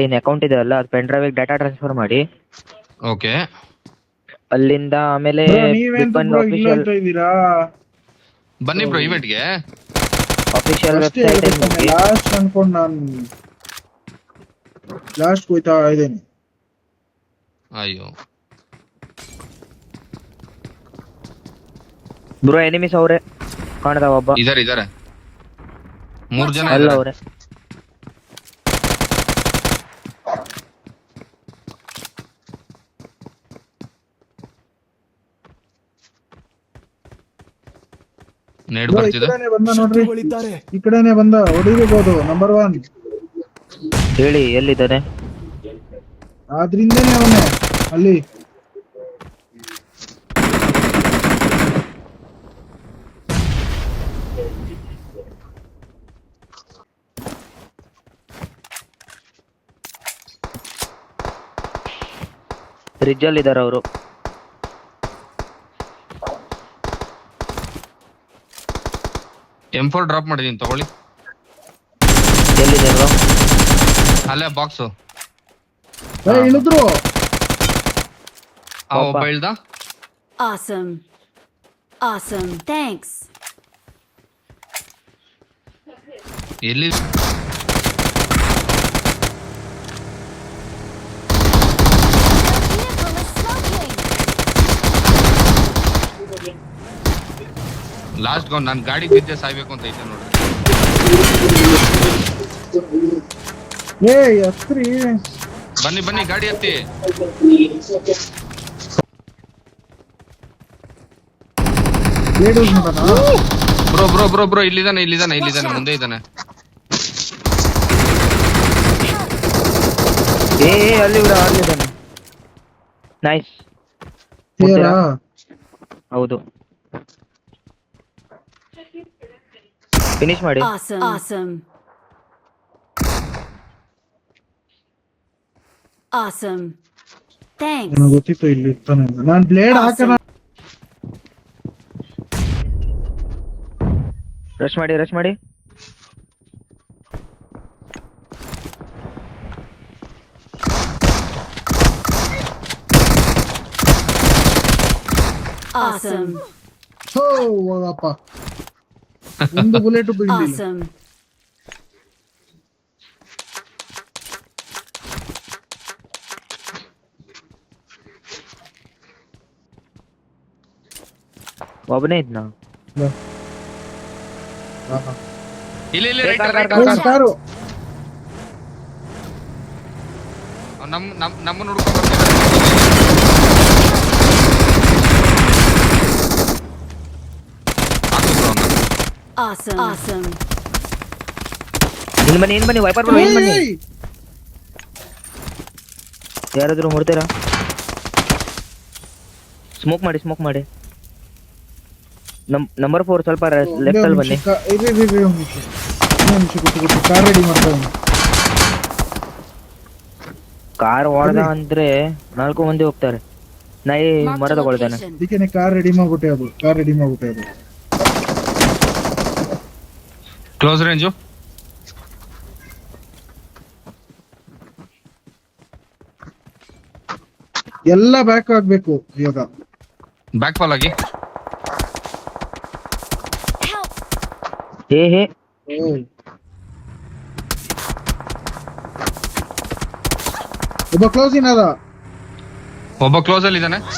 ಏನ್ ಅಕೌಂಟ್ ಇದೆ ಅಲ್ಲ ಅದು ಪೆನ್ ಡ್ರೈವ್ ಡಾಟಾ ಟ್ರಾನ್ಸ್ಫರ್ ಮಾಡಿ ಓಕೆ ಅಲ್ಲಿಂದ ಆಮೇಲೆ ನೀವೇಂತ ಬ್ರೋ ಇಲ್ಲ ಅಂತ ಇದ್ದೀರಾ? ಬನ್ನಿ ಬ್ರೋ ಇವೆಂಟ್ಗೆ. ಅಫಿಷಿಯಲ್ ಅಷ್ಟೇ ವೆಬ್ಸೈಟ್ ಹೋಗಿ ಲಾಸ್ಟ್ ಅನ್ಕೊಂಡು ನಾನು ಲಾಸ್ಟ್ ಹೋಯ್ತಾ ಇದ್ದೇನೆ. ಅಯ್ಯೋ ಬ್ರೋ ಎನಿಮೀಸ್ ಅವ್ರೆ ಕಾಣದ ಒಬ್ಬ ಇದಾರೆ 3 ಜನ ಅಲ್ಲ ಇದಾರೆ. ಅವ್ರೆ ನೇಡ್ ಬ್ರೋ, ಈ ಬರ್ತಿದೆ. ಕಡೆನೆ ಬಂದ ನೋಡ್ರಿ, ಈ ಕಡೆನೆ ಬಂದ ಹೊಡಿಬಹುದು. ನಂಬರ್ 1 ಹೇಳಿ ಎಲ್ಲಿದ್ದಾನೆ? ಆದ್ರಿಂದನೇ ಅವನೇ ಅಲ್ಲಿ. ಬ್ರಿಡ್ಜ್ ಅಲ್ಲಿ ಇದಾರೆ ಅವರು. M4 ಡ್ರಾಪ್ ಮಾಡಿದೀನಿ ತಗೊಳ್ಳಿ. ಎಲ್ಲಿದೆ ಬ್ರೋ? ಅಲ್ಲೇ ಬಾಕ್ಸು ಇಳಿದ್ರು. ಒಬ್ಬ ಇಳ್ದ. Awesome. Awesome. Thanks. ಎಲ್ಲಿ Vehicle is smoking. Last gown ನಾನು ಗಾಡಿ ಬಿದ್ದೆ ಸಾಯ್ಬೇಕು ಅಂತ ಐತೆ ನೋಡ್ರಿ. ಅಸ್ತ್ರಿ ಬನ್ನಿ ಗಾಡಿ ಹತ್ತಿ. ಲೇಡೀಸ್ ನೋಡೋಣ. ಬ್ರೋ ಇಲ್ಲಿದ್ದಾನೆ ಮುಂದೆ ಇದ್ದಾನೆ. ಅಲ್ಲಿ ಬ್ರೋ ಅಲ್ಲಿದ್ದಾನೆ. ನೈಸ್. ಏರಾ? ಹೌದು ಫಿನಿಶ್ ಮಾಡಿ. Awesome. Awesome. Awesome. Thanks. ನನಗೆ ಗೊತ್ತಿತ್ತು ಇಲ್ಲಿ ಇರ್ತಾನೆ ಅಂತ. ನಾನ್ ಬ್ಲೇಡ್ ಹಾಕೋಣ. ರಶ್ ಮಾಡಿ. Awesome. ಹೋಗಪ್ಪ, ಒಂದು ಬುಲೆಟ್ ಬೀಳಿಲ್ಲ. Awesome. ಒಬ್ಬನೇ ಇದ್ನ. ಇಲ್ಲಿ ಕಾರು ನಮ್ಮ ನೋಡ್ಕೊಂಡು ಬರ್ತಿದ್ದಾರೆ. Awesome. Awesome. ಇನ್ ಬನ್ನಿ ವೈಪರ್ ಬರೋ. ಬನ್ನಿ ಯಾರಾದ್ರೂ ಮುಡ್ತೀರಾ? ಸ್ಮೋಕ್ ಮಾಡಿ. ನಂಬರ್ 4 ಸ್ವಲ್ಪ ಲೆಫ್ಟ್ ಅಲ್ಲಿ ಬನ್ನಿ. ಕಾರ್ ರೆಡಿ ಮಾಡ್ತಾ ಕಾರ್ ಹೊಡೆದ ಅಂದ್ರೆ 4 ಮಂದಿ ಹೋಗ್ತಾರೆ. ನಾಯಿ ಮರ ತಗೊಳ್ತಾನೆ. Location. ಕಾರ್ ರೆಡಿ ಮಾಡ್ಬಿಟ್ಟೆ ಅದು. Close range. ಎಲ್ಲ ಬ್ಯಾಕ್ ಆಗ್ಬೇಕು ಇವಾಗ. ಬ್ಯಾಕ್ ಫಾಲ್ ಆಗಿ Help. ಹೇ ಒಬ್ಬ ಕ್ಲೋಸ್ ಒಬ್ಬ ಕ್ಲೋಸ್ ಅಲ್ಲಿ ಇದ್ದಾನೆ.